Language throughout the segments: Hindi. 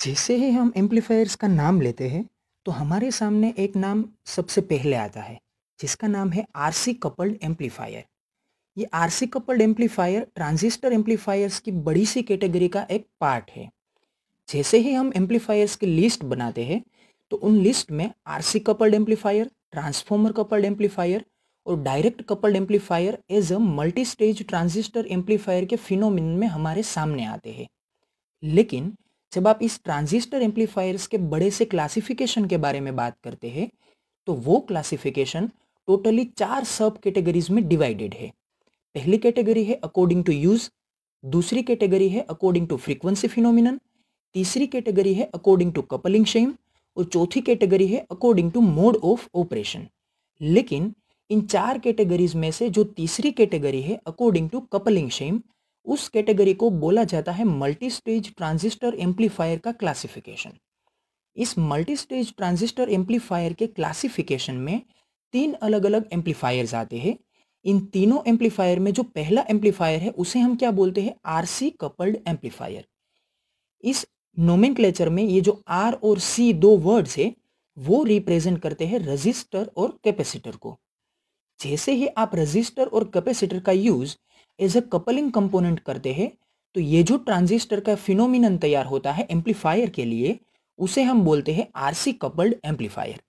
जैसे ही हम एम्पलीफायर्स का नाम लेते हैं तो हमारे सामने एक नाम सबसे पहले आता है जिसका नाम है आरसी कपल्ड एम्पलीफायर। ये RC coupled amplifier transistor amplifiers की बड़ी सी कैटेगरी का एक पार्ट है। जैसे ही हम एम्पलीफायर्स की लिस्ट बनाते हैं तो उन लिस्ट में RC coupled amplifier, transformer coupled amplifier और direct coupled amplifier as a multi stage transistor amplifier के फिनोमिनन में हमारे सामने आते हैं। लेकिन जब आप इस ट्रांजिस्टर एम्पलीफायर्स के बड़े से क्लासिफिकेशन के बारे में बात करते हैं तो वो क्लासिफिकेशन टोटली 4 सब कैटेगरीज में डिवाइडेड है। पहली कैटेगरी है अकॉर्डिंग टू यूज, दूसरी कैटेगरी है अकॉर्डिंग टू फ्रीक्वेंसी फिनोमिनन, तीसरी कैटेगरी है अकॉर्डिंग टू कपलिंग शेम और चौथी कैटेगरी है according to mode of operation. लेकिन इन 4 कैटेगरीज में से जो तीसरी कैटेगरी है अकॉर्डिंग टू कपलिंग शेम, उस कैटेगरी को बोला जाता है मल्टी स्टेज ट्रांजिस्टर एम्पलीफायर का क्लासिफिकेशन। इस मल्टी स्टेज ट्रांजिस्टर एम्पलीफायर के क्लासिफिकेशन में 3 अलग अलग एम्पलीफायर्स आते हैं। इन तीनों एम्पलीफायर में जो पहला एम्पलीफायर है उसे हम क्या बोलते हैं? RC coupled amplifier. इस नोमेनक्लेचर में ये जो आर और सी दो वर्ड्स है वो रिप्रेजेंट करते हैं रजिस्टर और कैपेसिटर को। जैसे ही आप रजिस्टर और कैपेसिटर का use as a coupling component करते हैं तो ये जो ट्रांजिस्टर का फिनोमिनन तैयार होता है एम्पलीफायर के लिए उसे हम बोलते हैं आरसी कपल्ड एम्पलीफायर।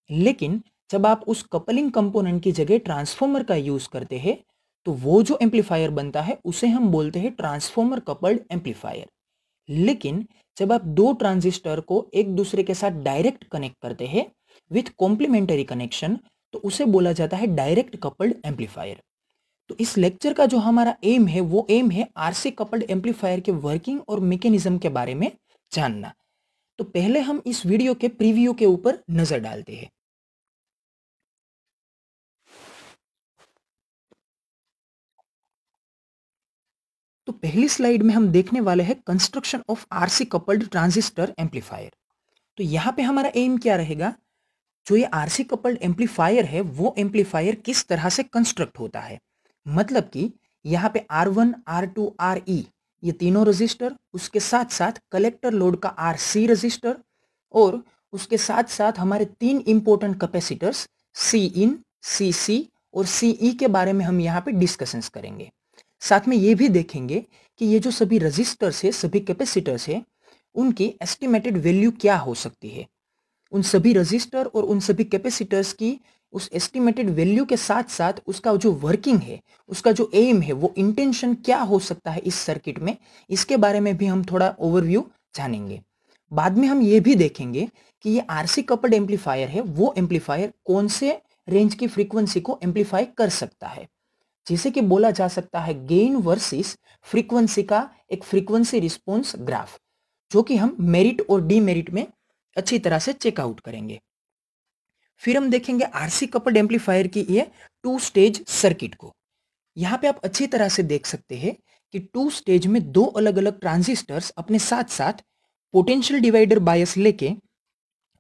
लेकिन जब आप उस कपलिंग कंपोनेंट की जगह ट्रांसफॉर्मर का यूज करते हैं तो वो जो एम्पलीफायर बनता है उसे हम बोलते हैं ट्रांसफॉर्मर कपल्ड एम्पलीफायर। लेकिन जब आप दो ट्रांजिस्टर को एक दूसरे के साथ डायरेक्ट कनेक्ट करते हैं विथ कॉम्प्लीमेंटरी कनेक्शन तो उसे बोला जाता है डायरेक्ट कपल्ड एम्पलीफायर। तो इस लेक्चर का जो हमारा एम है वो एम है आरसी कपल्ड एम्पलीफायर के वर्किंग और मैकेनिज्म के बारे में जानना। तो पहले हम इस वीडियो के प्रीव्यू के ऊपर नजर डालते हैं। तो पहली स्लाइड में हम देखने वाले हैं construction of RC coupled transistor amplifier. तो यहाँ पे हमारा एम क्या रहेगा? जो ये आरसी कपल्ड एम्पलीफायर है वो एम्पलीफायर किस तरह से कंस्ट्रक्ट होता है। मतलब कि यहाँ पे R1, R2, RE ये तीनों रजिस्टर, उसके साथ साथ कलेक्टर लोड का RC रजिस्टर और उसके साथ साथ हमारे 3 इंपॉर्टेंट कैपेसिटर्स Cin, Cc और Ce के बारे में हम यहाँ पे डिस्कशंस करेंगे। साथ में ये भी देखेंगे कि ये जो सभी रजिस्टर्स है, सभी कैपेसिटर्स है, उनकी एस्टिमेटेड वैल्यू क्या हो सकती है। उन सभी रजिस्टर और उन सभी कैपेसिटर्स की उस एस्टिमेटेड वैल्यू के साथ साथ उसका जो वर्किंग है, उसका जो एम है, वो इंटेंशन क्या हो सकता है इस सर्किट में, इसके बारे में भी हम थोड़ा ओवरव्यू जानेंगे। बाद में हम ये भी देखेंगे कि ये आरसी कपल्ड एम्पलीफायर है वो एम्पलीफायर कौन से रेंज की फ्रीक्वेंसी को एम्पलीफाई कर सकता है। जैसे कि बोला जा सकता है गेन वर्सेस फ्रीक्वेंसी का एक फ्रीक्वेंसी रिस्पॉन्स ग्राफ, जो कि हम मेरिट और डीमेरिट में अच्छी तरह से चेकआउट करेंगे। फिर हम देखेंगे आरसी कपल्ड एम्पलीफायर की ये 2 स्टेज सर्किट को। यहाँ पे आप अच्छी तरह से देख सकते हैं कि 2 स्टेज में दो अलग अलग ट्रांजिस्टर्स अपने साथ साथ पोटेंशियल डिवाइडर बायस लेके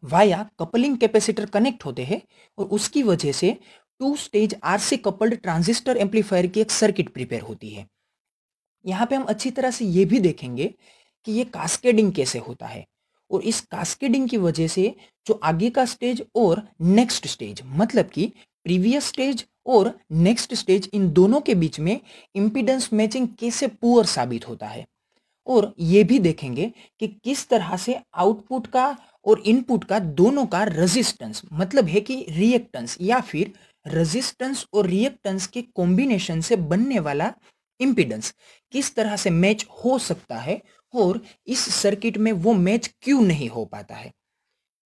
वाया कपलिंग कैपेसिटर कनेक्ट होते हैं और उसकी वजह से 2 stage RC coupled transistor amplifier की एक सर्किट प्रिपेयर होती है। यहाँ पे हम अच्छी तरह से ये भी देखेंगे कि ये कास्केडिंग कैसे होता है और इस कास्केडिंग की वजह से जो आगे का स्टेज और नेक्स्ट स्टेज, मतलब कि प्रीवियस स्टेज और नेक्स्ट स्टेज, इन दोनों के बीच में इंपीडेंस मैचिंग कैसे पुअर साबित होता है। और ये भी देखेंगे कि किस तरह से आउटपुट का और इनपुट का दोनों का रेजिस्टेंस, मतलब है कि रिएक्टेंस या फिर रेजिस्टेंस और रिएक्टेंस के कॉम्बिनेशन से बनने वाला इंपीडेंस किस तरह से मैच हो सकता है और इस सर्किट में वो मैच क्यों नहीं हो पाता है।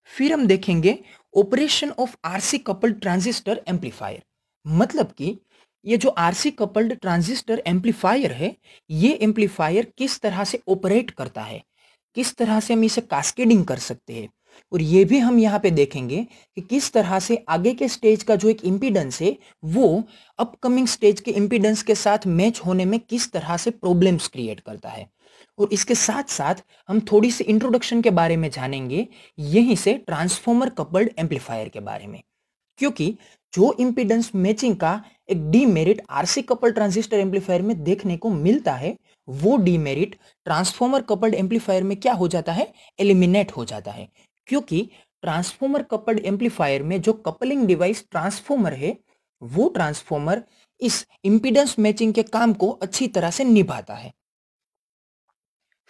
फिर हम देखेंगे operation of RC coupled transistor amplifier, मतलब कि ये जो आरसी कपल्ड ट्रांजिस्टर एम्पलीफायर है ये एम्पलीफायर किस तरह से ऑपरेट करता है, किस तरह से हम इसे कास्केडिंग कर सकते हैं। और ये भी हम यहाँ पे देखेंगे कि किस तरह से आगे के स्टेज का जो एक इम्पीडेंस है वो अपकमिंग स्टेज के इम्पीडेंस के साथ मैच होने में किस तरह से प्रॉब्लम्स क्रिएट करता है। और इसके साथ साथ हम थोड़ी सी इंट्रोडक्शन के बारे में जानेंगे यहीं से ट्रांसफॉर्मर कपल्ड एम्पलीफायर के बारे में, क्योंकि जो इंपीडेंस मैचिंग का एक demerit RC couple transistor amplifier में देखने को मिलता है वो डीमेरिट ट्रांसफॉर्मर कपल्ड एम्पलीफायर में क्या हो जाता है, एलिमिनेट हो जाता है। क्योंकि ट्रांसफॉर्मर कपल्ड एम्पलीफायर में जो कपलिंग डिवाइस ट्रांसफॉर्मर है, वो ट्रांसफॉर्मर इस इंपीडेंस मैचिंग के काम को अच्छी तरह से निभाता है।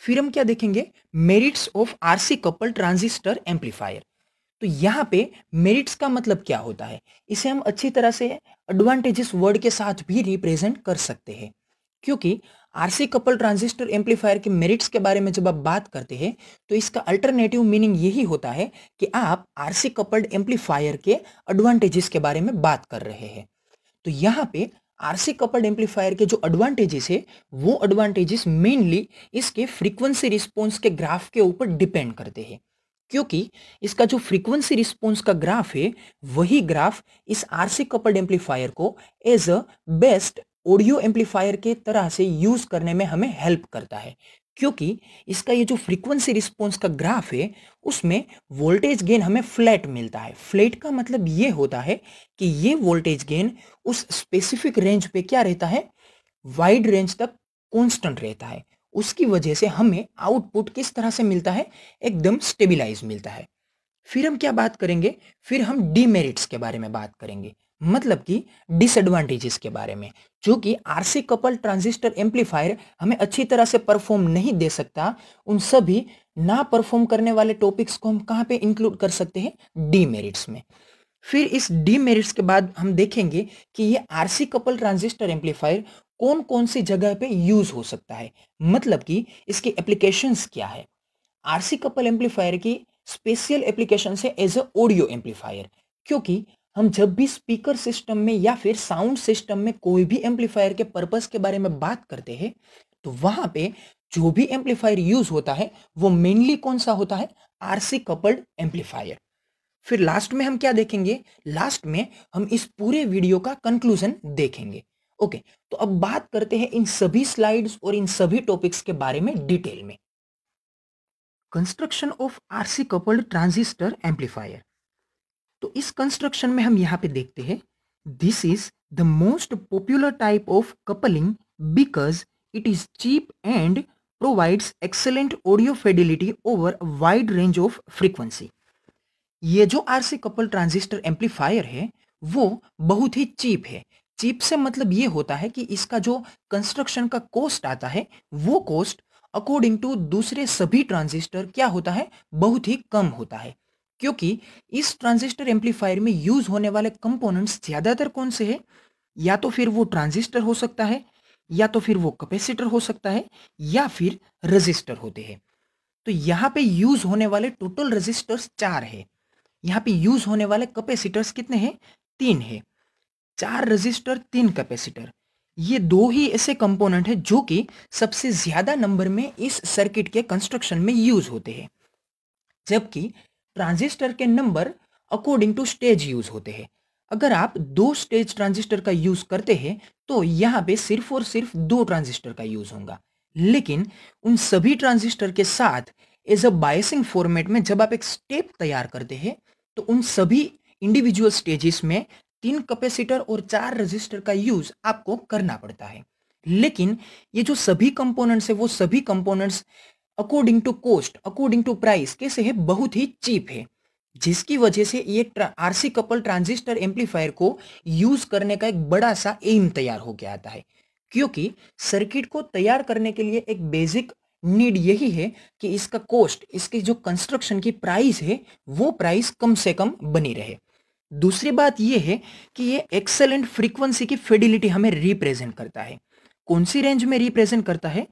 फिर हम क्या देखेंगे, merits of RC coupled transistor amplifier. तो यहां पे मेरिट्स का मतलब क्या होता है, इसे हम अच्छी तरह से एडवांटेजेस वर्ड के साथ भी रिप्रेजेंट कर सकते हैं। क्योंकि आरसी कपल ट्रांजिस्टर एम्पलीफायर के मेरिट्स के बारे में जब आप बात करते हैं तो इसका अल्टरनेटिव मीनिंग यही होता है कि आप आरसी कपल्ड एम्पलीफायर के एडवांटेजेस के बारे में बात कर रहे हैं। तो यहाँ पे आरसी कपल्ड एम्पलीफायर के जो एडवांटेजेस है, वो एडवांटेजेस मेनली इसके फ्रीक्वेंसी रिस्पॉन्स के ग्राफ के ऊपर डिपेंड करते हैं। क्योंकि इसका जो फ्रीक्वेंसी रिस्पॉन्स का ग्राफ है, वही ग्राफ इस आरसी कपल्ड एम्पलीफायर को as a best audio amplifier के तरह से यूज करने में हमें हेल्प करता है। क्योंकि इसका ये जो फ्रीक्वेंसी रिस्पॉन्स का ग्राफ है, उसमें वोल्टेज गेन हमें फ्लैट मिलता है। फ्लैट का मतलब ये होता है कि ये वोल्टेज गेन उस स्पेसिफिक रेंज पे क्या रहता है, वाइड रेंज तक कांस्टेंट रहता है। उसकी वजह से हमें आउटपुट किस तरह से मिलता है, एकदम स्टेबिलाईज मिलता है। फिर हम क्या बात करेंगे, फिर हम डीमेरिट्स के बारे में बात करेंगे, मतलब कि डिसएडवांटेजेस के बारे में, जो कि आरसी कपल ट्रांजिस्टर एम्पलीफायर हमें अच्छी तरह से परफॉर्म नहीं दे सकता। उन सभी ना परफॉर्म करने वाले टॉपिक्स को हम कहां पे इंक्लूड कर सकते हैं, डीमेरिट्स में। फिर इस डीमेरिट्स के बाद हम देखेंगे कि ये आरसी कपल ट्रांजिस्टर एम्पलीफायर कौन कौन सी जगह पे यूज हो सकता है, मतलब कि इसकी एप्लीकेशंस क्या है। आरसी कपल एम्पलीफायर की स्पेशल एप्लीकेशन है एज अ ऑडियो एम्पलीफायर। क्योंकि हम जब भी स्पीकर सिस्टम में या फिर साउंड सिस्टम में कोई भी एम्पलीफायर के पर्पस के बारे में बात करते हैं, तो वहां पे जो भी एम्पलीफायर यूज होता है वो मेनली कौन सा होता है, आरसी कपल्ड एम्पलीफायर। फिर लास्ट में हम क्या देखेंगे, लास्ट में हम इस पूरे वीडियो का कंक्लूजन देखेंगे। ओके, तो अब बात करते हैं इन सभी स्लाइड्स और इन सभी टॉपिक्स के बारे में डिटेल में। Construction of RC coupled transistor amplifier. तो इस कंस्ट्रक्शन में हम यहां पे देखते हैं, this is the most popular type of coupling because it is cheap and provides excellent audio fidelity over wide range of frequency. ये जो आरसी कपल ट्रांजिस्टर एम्पलीफायर है, वो बहुत ही चीप है। चीप से मतलब ये होता है कि इसका जो कंस्ट्रक्शन का कॉस्ट आता है, वो कॉस्ट अकॉर्डिंग टू दूसरे सभी ट्रांजिस्टर क्या होता है, बहुत ही कम होता है। क्योंकि इस ट्रांजिस्टर एम्पलीफायर में यूज होने वाले कंपोनेंट्स ज्यादातर कौन से हैं, या तो फिर वो ट्रांजिस्टर हो सकता है, या तो फिर वो कैपेसिटर हो सकता है, या फिर रजिस्टर होते हैं। तो यहाँ पे यूज होने वाले टोटल रजिस्टर्स 4 है। यहाँ पे यूज होने वाले कैपेसिटर्स कितने हैं, 3 है। 4 रजिस्टर 3 कैपेसिटर, ये दो ही ऐसे कंपोनेंट है जो कि सबसे ज्यादा नंबर में इस सर्किट के कंस्ट्रक्शन में यूज होते हैं। जबकि ट्रांजिस्टर के number according to stage use होते हैं। अगर आप 2 स्टेज ट्रांजिस्टर का यूज करते हैं तो यहाँ पे सिर्फ और सिर्फ 2 ट्रांजिस्टर का यूज होगा। लेकिन उन सभी ट्रांजिस्टर के साथ एज अ बायसिंग फॉर्मेट में जब आप एक स्टेप तैयार करते हैं, तो उन सभी इंडिविजुअल स्टेजेस में 3 कैपेसिटर और 4 रजिस्टर का यूज आपको करना पड़ता है। लेकिन ये जो सभी कंपोनेंट्स है, वो सभी components according to cost, according to price कैसे है, बहुत ही चीप है। जिसकी वजह से ये आरसी कपल ट्रांजिस्टर एम्पलीफायर को यूज करने का एक बड़ा सा एम तैयार होकर आता है। क्योंकि सर्किट को तैयार करने के लिए एक बेसिक नीड यही है कि इसका कॉस्ट, इसकी जो कंस्ट्रक्शन की प्राइस है, वो प्राइस कम से कम बनी रहे। दूसरी बात यह है कि ये एक्सेलेंट फ्रीक्वेंसी की फिडिलिटी हमें रिप्रेजेंट करता है। कौन सी रेंज में रिप्रेजेंट करता है,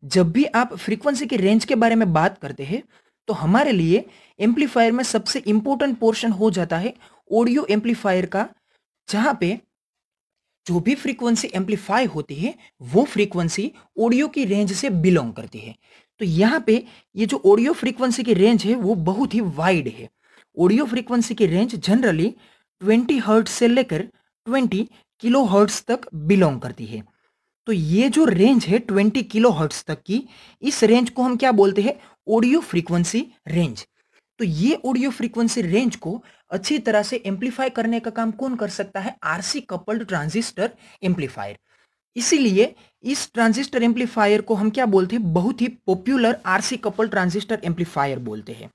जब भी आप फ्रीक्वेंसी की रेंज के बारे में बात करते हैं तो हमारे लिए एम्पलीफायर में सबसे इंपॉर्टेंट पोर्शन हो जाता है ऑडियो एम्पलीफायर का, जहां पे जो भी फ्रीक्वेंसी एम्पलीफाई होती है वो फ्रीक्वेंसी ऑडियो की रेंज से बिलोंग करती है। तो यहाँ पे ये जो ऑडियो फ्रीक्वेंसी की रेंज है वो बहुत ही वाइड है। ऑडियो फ्रीक्वेंसी की रेंज जनरली 20 हर्ट्ज से लेकर 20 किलो हर्ट्ज तक बिलोंग करती है। तो ये जो रेंज है 20 किलो हर्ट्ज तक की, इस रेंज को हम क्या बोलते हैं, ऑडियो फ्रीक्वेंसी रेंज। तो ये ऑडियो फ्रीक्वेंसी रेंज को अच्छी तरह से एम्पलीफाई करने का काम कौन कर सकता है, आरसी कपल्ड ट्रांजिस्टर एम्पलीफायर। इसीलिए इस ट्रांजिस्टर एम्पलीफायर को हम क्या बोलते हैं, बहुत ही popular RC couple transistor amplifier बोलते हैं।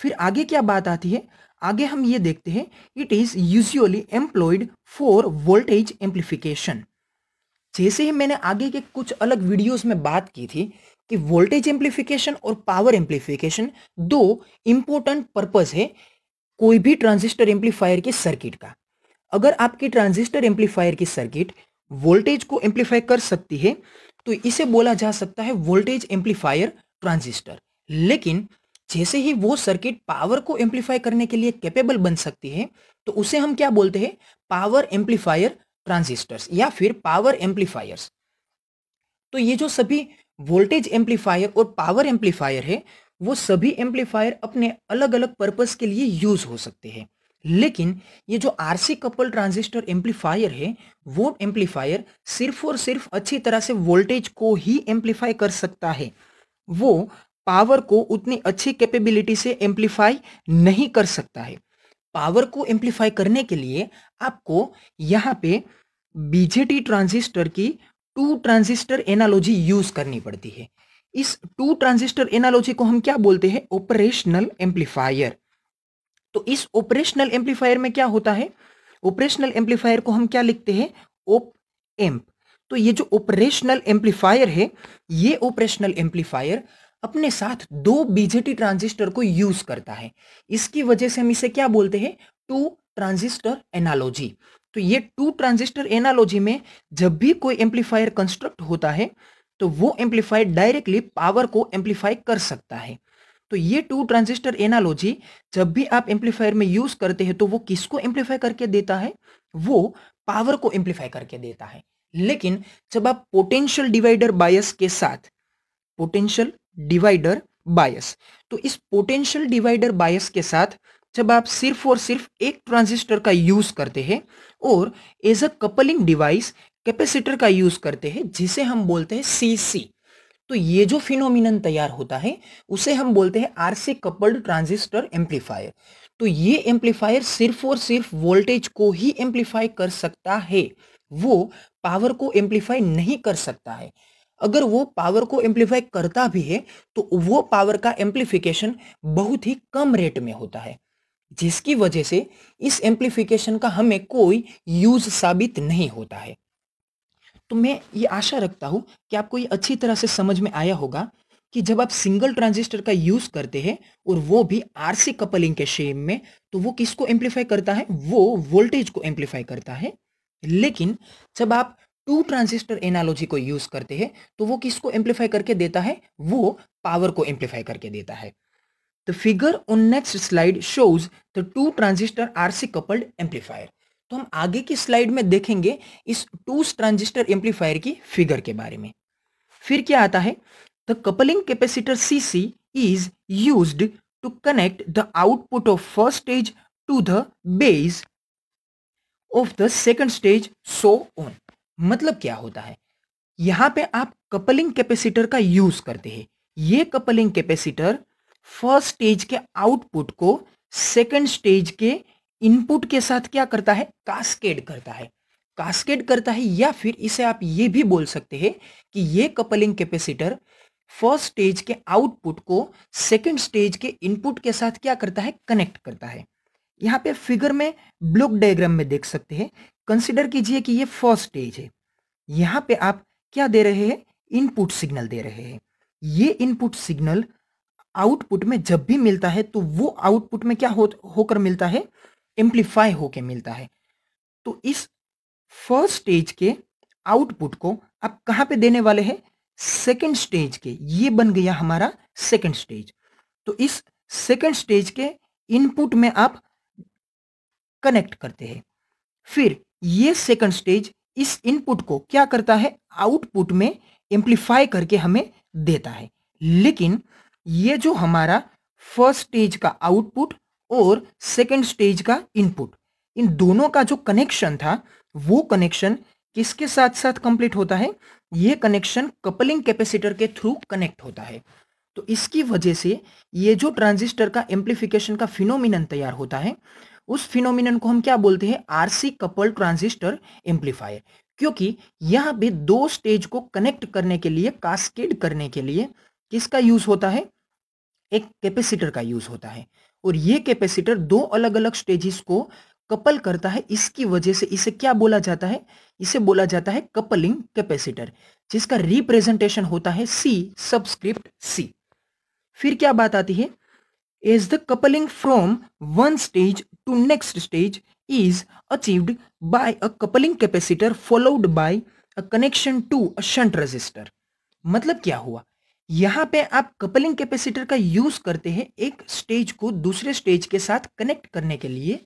फिर आगे क्या बात आती है, आगे हम ये देखते हैं, it is usually employed for voltage amplification. जैसे ही मैंने आगे के कुछ अलग वीडियोस में बात की थी कि वोल्टेज एम्पलीफिकेशन और पावर एम्पलीफिकेशन दो इंपॉर्टेंट पर्पस है कोई भी ट्रांजिस्टर एम्पलीफायर के सर्किट का। अगर आपकी ट्रांजिस्टर एम्पलीफायर की सर्किट वोल्टेज को एम्पलीफाई कर सकती है तो इसे बोला जा सकता है वोल्टेज एम्पलीफायर ट्रांजिस्टर। लेकिन जैसे ही वो सर्किट पावर को एम्पलीफाई करने के लिए कैपेबल बन सकती है तो उसे हम क्या बोलते हैं, पावर एम्पलीफायर ट्रांजिस्टर्स या फिर पावर एम्पलीफायर्स। तो ये जो सभी वोल्टेज एम्पलीफायर और पावर एम्पलीफायर है वो सभी एम्पलीफायर अपने अलग अलग पर्पस के लिए यूज हो सकते हैं। लेकिन ये जो आरसी कपल ट्रांजिस्टर एम्पलीफायर है वो एम्पलीफायर सिर्फ और सिर्फ अच्छी तरह से वोल्टेज को ही एम्पलीफाई कर सकता है, वो पावर को उतनी अच्छी कैपेबिलिटी से एम्पलीफाई नहीं कर सकता है। पावर को एम्पलीफाई करने के लिए आपको यहाँ पे बीजेटी ट्रांजिस्टर की टू ट्रांजिस्टर एनालॉजी यूज करनी पड़ती है। इस टू ट्रांजिस्टर एनालॉजी को हम क्या बोलते हैं, ऑपरेशनल एम्पलीफायर। तो इस ऑपरेशनल एम्पलीफायर में क्या होता है, ऑपरेशनल एम्पलीफायर को हम क्या लिखते हैं, ओप एम्प। तो ये जो ऑपरेशनल एम्पलीफायर है ये ऑपरेशनल एम्पलीफायर अपने साथ दो बीजेटी ट्रांजिस्टर को यूज करता है। इसकी वजह से हम इसे क्या बोलते हैं, टू ट्रांजिस्टर एनालॉजी। तो ये टू ट्रांजिस्टर एनालॉजी में जब भी कोई एम्पलीफायर कंस्ट्रक्ट होता है तो वो एम्पलीफायर डायरेक्टली पावर को एम्पलीफाई कर सकता है। तो ये टू ट्रांजिस्टर एनालॉजी जब भी आप एम्पलीफायर में यूज करते हैं तो वो किसको एम्पलीफाई करके देता है, वो पावर को एम्पलीफाई करके देता है। लेकिन जब आप पोटेंशियल डिवाइडर बायस के साथ, पोटेंशियल डिवाइडर बायस, तो इस पोटेंशियल डिवाइडर बायस के साथ जब आप सिर्फ और सिर्फ एक ट्रांजिस्टर का यूज करते हैं और as a coupling device capacitor का यूज करते हैं जिसे हम बोलते हैं सीसी, तो ये जो फिनोमिनन तैयार होता है उसे हम बोलते हैं आरसी कपल्ड ट्रांजिस्टर एम्पलीफायर। तो ये एम्पलीफायर सिर्फ और सिर्फ वोल्टेज को ही एम्पलीफाई कर सकता है, वो पावर को एम्पलीफाई नहीं कर सकता है। अगर वो पावर को एम्पलीफाई करता भी है तो वो पावर का एम्पलीफिकेशन बहुत ही कम रेट में होता है, जिसकी वजह से इस एम्पलीफिकेशन का हमें कोई यूज साबित नहीं होता है। तो मैं ये आशा रखता हूं कि आपको ये अच्छी तरह से समझ में आया होगा कि जब आप सिंगल ट्रांजिस्टर का यूज करते हैं और वो भी आरसी कपलिंग के शेप में, तो वो किसको एम्पलीफाई करता है, वो वोल्टेज को एम्पलीफाई करता है। लेकिन जब आप टू ट्रांजिस्टर एनालॉजी को यूज करते हैं तो वो किसको एम्पलीफाई करके देता है, वो पावर को एम्पलीफाई करके देता है। The figure on next slide shows the two transistor RC coupled amplifier। तो हम आगे की स्लाइड में देखेंगे इस टू ट्रांजिस्टर एम्पलीफायर की फिगर के बारे में। फिर क्या आता है, the coupling capacitor CC is used to connect the output of first stage to the base of the second stage, so on। मतलब क्या होता है, यहां पे आप कपलिंग कैपेसिटर का यूज करते हैं। ये कपलिंग कैपेसिटर फर्स्ट स्टेज के आउटपुट को सेकंड स्टेज के इनपुट के साथ क्या करता है, कास्केड करता है। कास्केड करता है या फिर इसे आप ये भी बोल सकते हैं कि ये कपलिंग कैपेसिटर फर्स्ट स्टेज के आउटपुट को सेकंड स्टेज के इनपुट के साथ क्या करता है, कनेक्ट करता है। यहां पे फिगर में ब्लॉक डायग्राम में देख सकते हैं। कंसिडर कीजिए कि ये फर्स्ट स्टेज है, यहां पे आप क्या दे रहे हैं, इनपुट सिग्नल दे रहे हैं। ये इनपुट सिग्नल आउटपुट में जब भी मिलता है तो वो आउटपुट में क्या होकर मिलता है, एम्पलीफाई होकर मिलता है। तो इस फर्स्ट स्टेज के आउटपुट को आप कहां पे देने वाले हैं, सेकंड स्टेज के। ये बन गया हमारा सेकंड स्टेज। तो इस सेकंड स्टेज के इनपुट में आप कनेक्ट करते हैं। फिर ये सेकंड स्टेज इस इनपुट को क्या करता है, आउटपुट में एम्पलीफाई करके हमें देता है। लेकिन ये जो हमारा फर्स्ट स्टेज का आउटपुट और सेकंड स्टेज का इनपुट, इन दोनों का जो कनेक्शन था वो कनेक्शन किसके साथ साथ कंप्लीट होता है, ये कनेक्शन कपलिंग कैपेसिटर के थ्रू कनेक्ट होता है। तो इसकी वजह से ये जो ट्रांजिस्टर का एम्पलीफिकेशन का फिनोमिनन तैयार होता है उस फिनोमिनन को हम क्या बोलते हैं, आरसी कपल्ड ट्रांजिस्टर एम्पलीफायर। क्योंकि यहाँ पे दो स्टेज को कनेक्ट करने के लिए, कास्केड करने के लिए किसका यूज होता है? एक कैपेसिटर का यूज होता है। और ये कैपेसिटर दो अलग अलग स्टेजेस को कपल करता है। इसकी वजह से इसे क्या बोला जाता है? इसे बोला जाता है कपलिंग कैपेसिटर, जिसका रिप्रेजेंटेशन होता है सी सबस्क्रिप्ट सी। फिर क्या बात आती है? As the coupling from one stage to next stage is achieved by a coupling capacitor followed by a connection to a shunt resistor। मतलब क्या हुआ? यहां पे आप कपलिंग कैपेसिटर का यूज करते हैं एक स्टेज को दूसरे स्टेज के साथ कनेक्ट करने के लिए,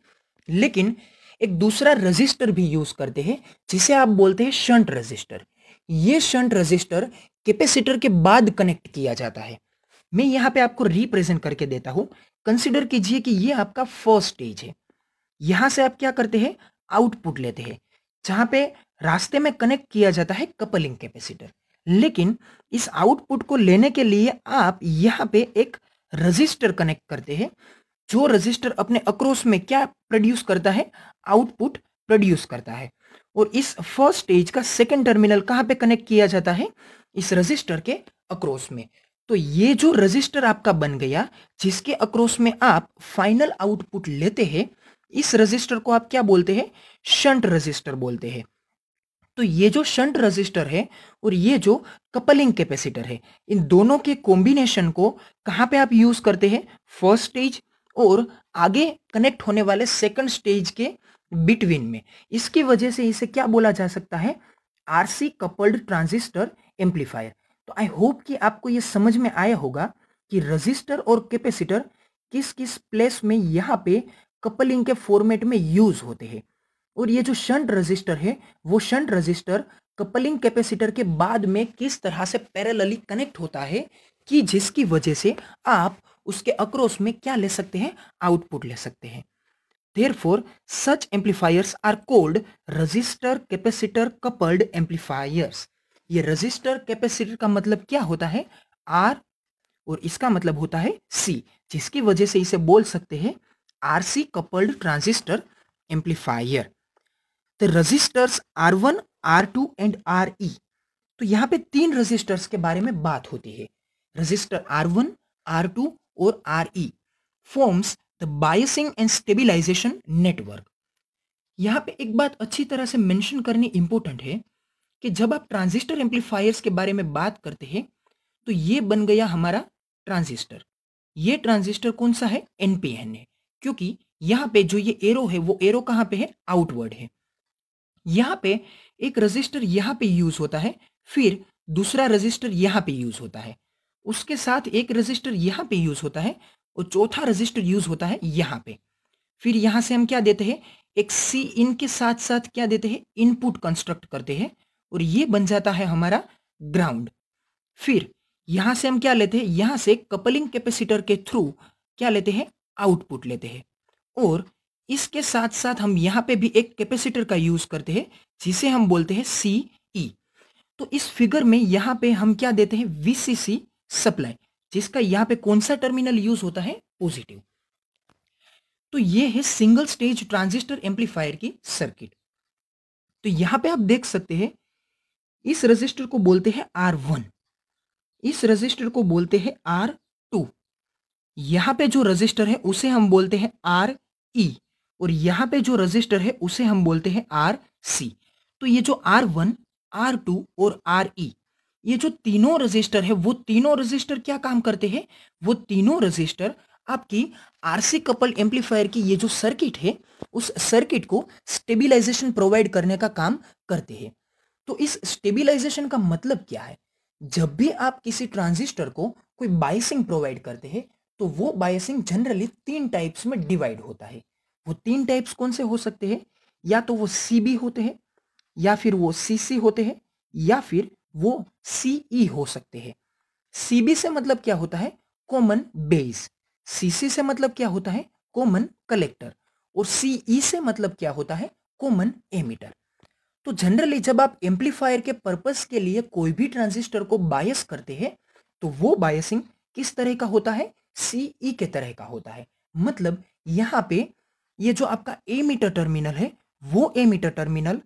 लेकिन एक दूसरा रजिस्टर भी यूज करते हैं जिसे आप बोलते हैं शंट रजिस्टर। ये शंट रजिस्टर कैपेसिटर के बाद कनेक्ट किया जाता है। मैं यहां पे आपको रिप्रेजेंट करके देता हूं। कंसीडर कीजिए कि ये आपका फर्स्ट स्टेज है। यहां से आप क्या करते हैं? आउटपुट लेते हैं, जहां पे रास्ते में कनेक्ट किया जाता है कपलिंग कैपेसिटर। लेकिन इस आउटपुट को लेने के लिए आप यहां पे एक रजिस्टर कनेक्ट करते हैं, जो रजिस्टर अपने अक्रॉस में क्या प्रोड्यूस करता है? आउटपुट प्रोड्यूस करता है। और इस फर्स्ट स्टेज का सेकंड टर्मिनल कहां पे कनेक्ट किया जाता है? इस रजिस्टर के अक्रॉस में। तो ये जो रजिस्टर आपका बन गया, जिसके अक्रॉस में आप फाइनल आउटपुट लेते हैं, इस रजिस्टर को आप क्या बोलते हैं? शंट रजिस्टर बोलते हैं। तो ये जो शंट रजिस्टर है और ये जो कपलिंग कैपेसिटर है, इन दोनों के कॉम्बिनेशन को कहां पे आप यूज करते हैं? फर्स्ट स्टेज और आगे कनेक्ट होने वाले सेकंड स्टेज के बिटवीन में। इसकी वजह से इसे क्या बोला जा सकता है? RC coupled transistor amplifier. तो आई होप कि आपको ये समझ में आया होगा कि रजिस्टर और कैपेसिटर किस किस प्लेस में यहाँ पे कपलिंग के फॉर्मेट में यूज होते हैं। और ये जो शंट रजिस्टर है, वो शंट रजिस्टर कपलिंग कैपेसिटर के बाद में किस तरह से पैरेलली कनेक्ट होता है कि जिसकी वजह से आप उसके अक्रॉस में क्या ले सकते हैं? आउटपुट ले सकते हैं। Therefore, such amplifiers are called resistor capacitor coupled amplifiers। ये रजिस्टर कैपेसिटर का मतलब क्या होता है? R, और इसका मतलब होता है C, जिसकी वजह से इसे बोल सकते हैं RC coupled transistor amplifier। The resistors R1, R2 and RE। तो यहां पे तीन रजिस्टर्स के बारे में बात होती है। रजिस्टर R1, R2 और RE forms the biasing and stabilisation network. यहां पे एक बात अच्छी तरह से मेंशन करनी इंपॉर्टेंट है कि जब आप ट्रांजिस्टर एम्पलीफायर्स के बारे में बात करते हैं, तो ये बन गया हमारा ट्रांजिस्टर। ये ट्रांजिस्टर कौन सा है? एनपीएन है, क्योंकि यहां पे जो ये एरो है, वो एरो कहां पे है? आउटवर्ड है। यहां पे एक रजिस्टर यहां पे यूज होता है, फिर दूसरा रजिस्टर यहां पे यूज होता है, उसके साथ एक रजिस्टर यहां पे यूज होता है और चौथा रजिस्टर यूज होता है यहां पे। फिर यहां से हम क्या देते हैं? एक सी इन के साथ साथ क्या देते हैं? इनपुट कंस्ट्रक्ट करते हैं और ये बन जाता है हमारा ग्राउंड। फिर यहां से हम क्या लेते हैं? यहां से कपलिंग कैपेसिटर के थ्रू क्या लेते हैं? आउटपुट लेते हैं। और इसके साथ साथ हम यहां पे भी एक कैपेसिटर का यूज करते हैं, जिसे हम बोलते हैं सी ई। तो इस फिगर में यहां पे हम क्या देते हैं? वीसीसी सप्लाई, जिसका यहां पे कौन सा टर्मिनल यूज होता है? पॉजिटिव। तो ये है सिंगल स्टेज ट्रांजिस्टर एम्पलीफायर की सर्किट। तो यहां पे आप देख सकते हैं, इस रजिस्टर को बोलते हैं R1, इस रजिस्टर को बोलते हैं R2, यहां पे जो रजिस्टर है उसे हम बोलते हैं RE, और यहां पे जो रजिस्टर है उसे हम बोलते हैं RC। तो ये जो R1, R2 और RE, ये जो तीनों रजिस्टर है, वो तीनों रजिस्टर क्या काम करते हैं? वो तीनों रजिस्टर आपकी आरसी कपल एम्पलीफायर की ये जो सर्किट है, उस सर्किट को स्टेबिलाईजेशन प्रोवाइड करने का काम करते हैं। तो इस स्टेबिलाईजेशन का मतलब क्या है? जब भी आप किसी ट्रांजिस्टर को कोई बायसिंग प्रोवाइड करते हैं, तो वो बायसिंग जनरली तीन टाइप्स में डिवाइड होता है। वो तीन टाइप्स कौन से हो सकते हैं? या तो वो सीबी होते हैं, या फिर वो सीसी होते हैं, या फिर वो सीई हो सकते हैं। सीबी से मतलब क्या होता है? Common base. सीसी से मतलब क्या होता है? Common collector. और सीई से मतलब क्या होता है? Common emitter. तो जनरली जब आप एम्पलीफायर के पर्पस के लिए कोई भी ट्रांजिस्टर को बायस करते हैं, तो वो बायसिंग किस तरह का होता है? सीई के तरह का होता है। मतलब यहां पे ये जो आपका एमिटर टर्मिनल है, वो एमिटर टर्मिनल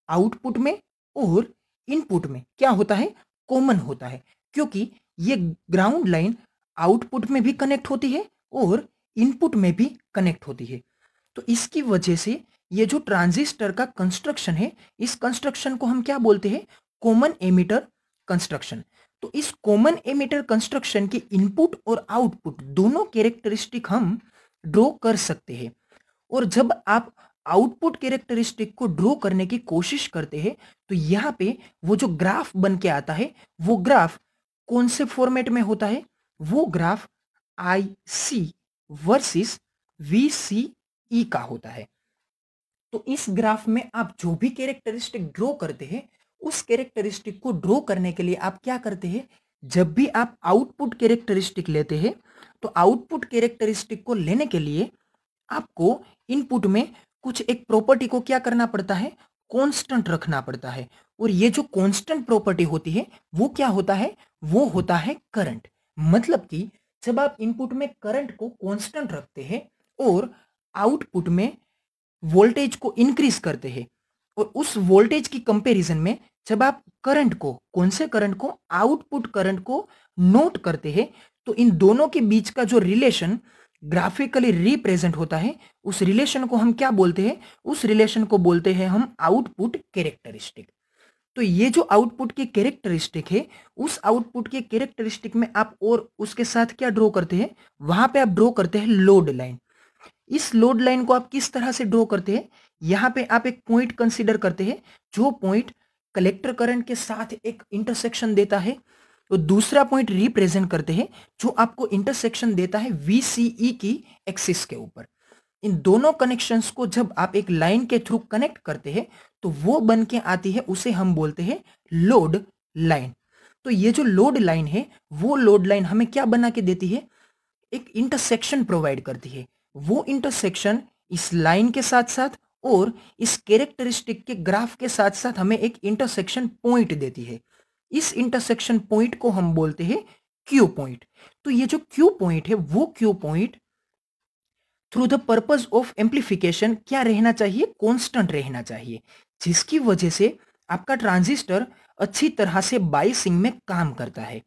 आउटपुट में और इनपुट में क्या होता है, कॉमन होता है, क्योंकि ये ग्राउंड लाइन आउटपुट में भी कनेक्ट होती है और इनपुट में भी कनेक्ट होती है। तो इसकी वजह से ये जो ट्रांजिस्टर का कंस्ट्रक्शन है, इस कंस्ट्रक्शन को हम क्या बोलते हैं, कॉमन एमिटर कंस्ट्रक्शन। तो इस कॉमन एमिटर कंस्ट्रक्शन के इनपुट और आउटपुट दोनों कैरेक्टरिस्टिक हम ड्रॉ कर सकते हैं। और जब आप आउटपुट कैरेक्टरिस्टिक को ड्रॉ करने की कोशिश करते हैं तो यहाँ पे वो जो ग्राफ बन के आता है, वो ग्राफ कौन से फॉर्मेट में होता है, वो graph I C versus V C E का होता है। तो इस ग्राफ में आप जो भी कैरेक्टरिस्टिक ड्रॉ करते हैं, उस कैरेक्टरिस्टिक को ड्रॉ करने के लिए आप क्या करते हैं, जब भी आप आउटपुट कैरेक्टरिस्टिक लेते हैं तो आउटपुट कैरेक्टरिस्टिक को लेने के लिए आपको इनपुट में कुछ एक प्रॉपर्टी को क्या करना पड़ता है, कांस्टेंट रखना पड़ता है। और ये जो कांस्टेंट प्रॉपर्टी होती है वो क्या होता है, वो होता है करंट। मतलब कि जब आप इनपुट में करंट को कांस्टेंट रखते हैं और आउटपुट में वोल्टेज को इंक्रीज करते हैं, और उस वोल्टेज की कंपैरिजन में जब आप करंट को, कौन से करंट को, आउटपुट करंट को नोट करते हैं, तो इन दोनों के बीच का जो रिलेशन ग्राफिकली रिप्रेजेंट होता है, उस रिलेशन को हम क्या बोलते हैं, उस रिलेशन को बोलते हैं हम आउटपुट कैरेक्टरिस्टिक। तो ये जो आउटपुट की कैरेक्टरिस्टिक है, उस आउटपुट के कैरेक्टरिस्टिक में आप और उसके साथ क्या ड्रॉ करते हैं, वहां पे आप ड्रॉ करते हैं लोड लाइन। इस लोड लाइन को आप किस तरह से ड्रॉ करते हैं, यहां पे आप एक पॉइंट कंसीडर करते हैं, जो पॉइंट कलेक्टर करंट के साथ एक इंटरसेक्शन देता है, तो दूसरा पॉइंट रिप्रेजेंट करते हैं जो आपको इंटरसेक्शन देता है VCE की एक्सिस के ऊपर। इन दोनों कनेक्शंस को जब आप एक लाइन के थ्रू कनेक्ट करते हैं तो वो बन के आती है, उसे हम बोलते हैं लोड लाइन। तो ये जो लोड लाइन है, वो लोड लाइन हमें क्या बना के देती है, एक इंटरसेक्शन प्रोवाइड करती है। वो इंटरसेक्शन इस लाइन के साथ साथ और इस कैरेक्टरिस्टिक के ग्राफ के साथ साथ हमें एक इंटरसेक्शन पॉइंट देती है। इस इंटरसेक्शन पॉइंट को हम बोलते हैं क्यू पॉइंट। तो ये जो क्यू पॉइंट है, वो Q point through the purpose of amplification क्या रहना चाहिए, कांस्टेंट रहना चाहिए, जिसकी वजह से आपका ट्रांजिस्टर अच्छी तरह से बायसिंग में काम करता है।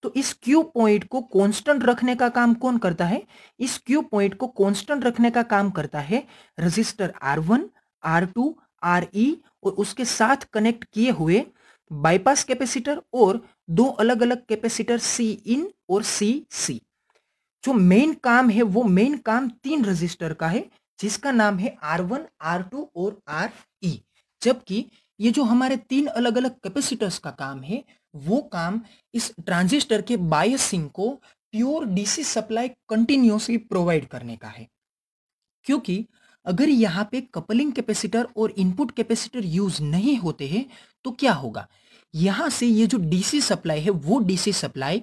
तो इस क्यू पॉइंट को कांस्टेंट रखने का काम कौन करता है, इस क्यू पॉइंट को कांस्टेंट रखने का काम करता है रजिस्टर R1, R2, RE और उसके साथ कनेक्ट किए हुए बाईपास कैपेसिटर और दो अलग अलग कैपेसिटर C इन और C। जो मेन काम है, वो मेन काम 3 रजिस्टर का है, जिसका नाम है R1, R2 और RE। जबकि ये जो हमारे 3 अलग अलग कैपेसिटर्स का काम है, वो काम इस ट्रांजिस्टर के बायसिंग को pure DC supply continuously provide करने का है। क्योंकि अगर यहाँ पे कपलिंग कैपेसिटर और इनपुट कैपेसिटर यूज नहीं होते हैं तो क्या होगा, यहाँ से ये जो डीसी सप्लाई है, वो डीसी सप्लाई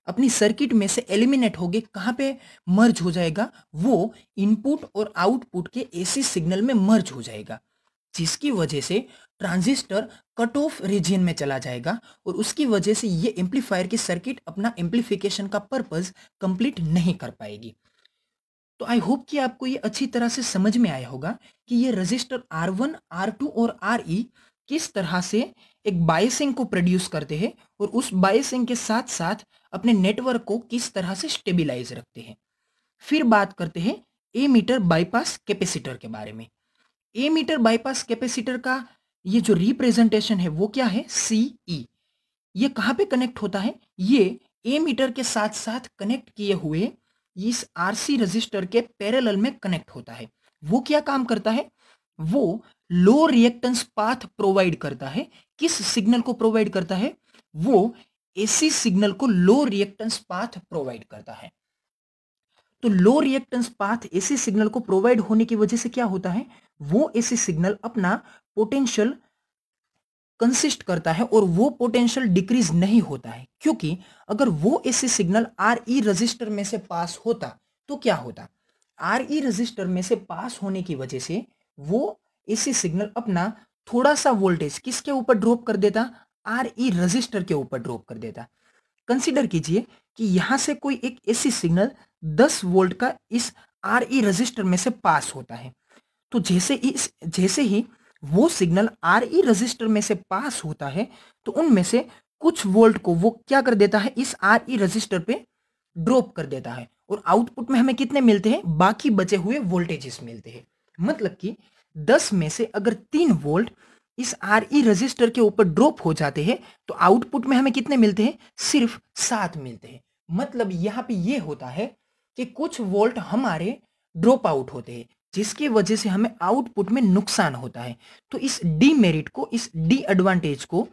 अपनी सर्किट में से एलिमिनेट होके कहाँ पे मर्ज हो जाएगा, वो इनपुट और आउटपुट के एसी सिग्नल में मर्ज हो जाएगा, जिसकी वजह से ट्रांजिस्टर कट ऑफ रीजन में चला जाएगा और उसकी वजह से ये एम्पलीफायर की सर्किट अपना एम्पलीफिकेशन का पर्पस कंप्लीट नहीं कर पाएगी। तो आई होप कि आपको ये अच्छी तरह से समझ में आया होगा कि ये रजिस्टर R1, R2 और RE किस तरह से एक बायसिंग को प्रोड्यूस करते हैं और उस बायसिंग के साथ साथ अपने नेटवर्क को किस तरह से स्टेबिलाइज रखते हैं। फिर बात करते हैं एमीटर बाईपास कैपेसिटर के बारे में। एमीटर बाईपास कैपेसिटर का ये जो रिप्रेजेंटेशन है वो क्या है, CE। ये कहाँ पे कनेक्ट होता है, ये एमीटर के साथ साथ कनेक्ट किए हुए इस RC रजिस्टर के पैरेलल में कनेक्ट होता है। वो क्या काम करता है, वो लो रिएक्टेंस पाथ प्रोवाइड करता है। किस सिग्नल को प्रोवाइड करता है, वो AC सिग्नल को लो रिएक्टेंस पाथ प्रोवाइड करता है। तो लो रिएक्टेंस पाथ AC सिग्नल को प्रोवाइड होने की वजह से क्या होता है, वो AC सिग्नल अपना पोटेंशियल कंसिस्ट करता है और वो पोटेंशियल डिक्रीज नहीं होता है, क्योंकि अगर वो AC सिग्नल RE रजिस्टर में से पास होता तो क्या होता, RE रजिस्टर में से पास होने की वजह से वो AC सिग्नल अपना थोड़ा सा वोल्टेज किसके ऊपर ड्रॉप कर देता, RE रजिस्टर के ऊपर ड्रॉप कर देता। कंसीडर कीजिए कि यहां से कोई एक AC सिग्नल 10 वोल्ट का इस RE रजिस्टर में से पास होता है, तो जैसे ही वो सिग्नल आरई रजिस्टर में से पास होता है तो उनमें से कुछ वोल्ट को वो क्या कर देता है, इस आरई रजिस्टर पे ड्रॉप कर देता है और आउटपुट में हमें कितने मिलते हैं, बाकी बचे हुए वोल्टेजेस मिलते हैं। मतलब कि 10 में से अगर 3 वोल्ट इस आरई रजिस्टर के ऊपर ड्रॉप हो जाते हैं तो आउटपुट में हमें कितने मिलते हैं, सिर्फ 7 मिलते हैं। मतलब यहां पे ये होता है कि कुछ वोल्ट हमारे ड्रॉप आउट होते हैं जिसकी वजह से हमें आउटपुट में नुकसान होता है। तो इस डीमेरिट को, इस डी एडवांटेज को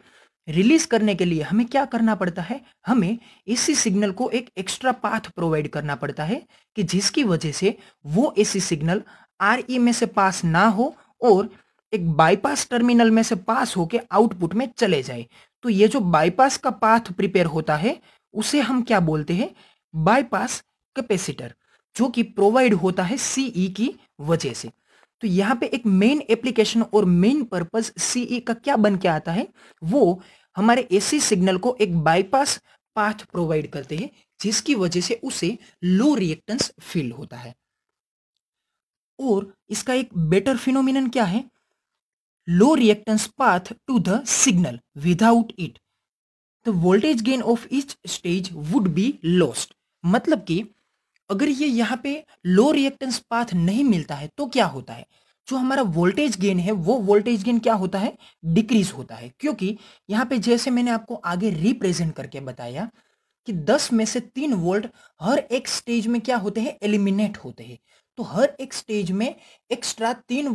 रिलीज करने के लिए हमें क्या करना पड़ता है, हमें एसी सिग्नल को एक एक्स्ट्रा पाथ प्रोवाइड करना पड़ता है कि जिसकी वजह से वो एसी सिग्नल आरई में से पास ना हो और एक बाईपास टर्मिनल में से पास होके आउटपुट में चले जाए। तो ये जो बाईपास का पाथ प्रिपेयर होता है उसे हम क्या बोलते हैं, बाईपास कैपेसिटर, जो कि प्रोवाइड होता है सीई की वजह से। तो यहाँ पे एक मेन एप्लीकेशन और मेन पर्पस सीई का क्या बन के आता है, वो हमारे एसी सिग्नल को एक बाईपास पाथ प्रोवाइड करते हैं जिसकी वजह से उसे लो रिएक्टेंस फील होता है। और इसका एक बेटर फिनोमिनन क्या है, low reactance path to the signal, without it the voltage gain of each stage would be lost. मतलब कि अगर ये यहाँ पे लो रिएक्टेंस पाथ नहीं मिलता है तो क्या होता है, जो हमारा वोल्टेज गेन है वो वोल्टेज गेन क्या होता है, डिक्रीज होता है। क्योंकि यहाँ पे जैसे मैंने आपको आगे रिप्रेजेंट करके बताया कि 10 में से 3 वोल्ट हर एक स्टेज में क्या होते हैं, एलिमिनेट होते हैं। तो हर एक स्टेज में एक्स्ट्रा 3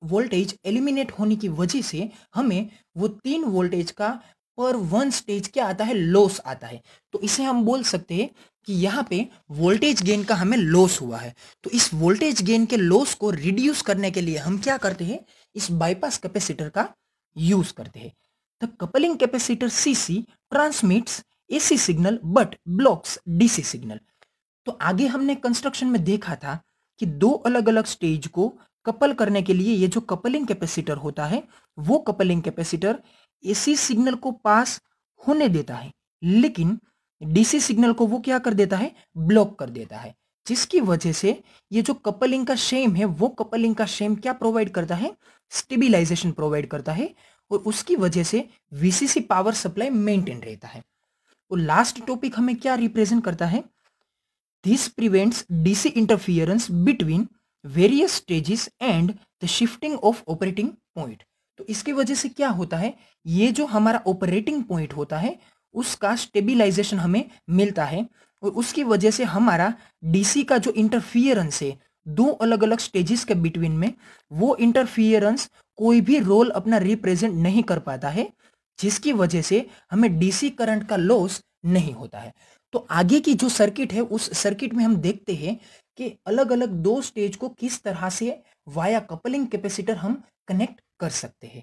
वोल्टेज एलिमिनेट होने की वजह से हमें वो 3 वोल्टेज का पर वन स्टेज क्या आता है, लॉस आता है। तो इसे हम बोल सकते हैं कि यहाँ पे वोल्टेज गेन का हमें लॉस हुआ है। तो इस वोल्टेज गेन के लॉस को रिड्यूस करने के लिए हम क्या करते हैं, इस बाईपास कैपेसिटर का यूज करते हैं। The coupling capacitor CC transmits AC signal but blocks DC signal. तो आगे हमने कंस्ट्रक्शन में देखा था कि दो अलग अलग स्टेज को कपल करने के लिए ये जो कपलिंग कैपेसिटर होता है वो कपलिंग कैपेसिटर एसी सिग्नल को पास होने देता है, लेकिन डीसी सिग्नल को वो क्या कर देता है, ब्लॉक कर देता है। जिसकी वजह से ये जो कपलिंग का शेम है वो कपलिंग का शेम क्या प्रोवाइड करता है, स्टेबिलाईजेशन प्रोवाइड करता है और उसकी वजह से वीसीसी पावर सप्लाई मेंटेन रहता है। और लास्ट टॉपिक हमें क्या रिप्रेजेंट करता है, this prevents DC interference between various stages and the shifting of operating point. तो इसकी वजह से क्या होता है, ये जो हमारा ऑपरेटिंग पॉइंट होता है उसका स्टेबिलाईजेशन हमें मिलता है और उसकी वजह से हमारा डीसी का जो इंटरफियरेंस है दो अलग अलग स्टेजेस के बिटवीन में, वो इंटरफियरेंस कोई भी रोल अपना रिप्रेजेंट नहीं कर पाता है, जिसकी वजह से हमें डीसी करंट का लॉस नहीं होता है। तो आगे की जो सर्किट है उस सर्किट में हम देखते हैं कि अलग अलग दो स्टेज को किस तरह से वाया कपलिंग कैपेसिटर हम कनेक्ट कर सकते हैं।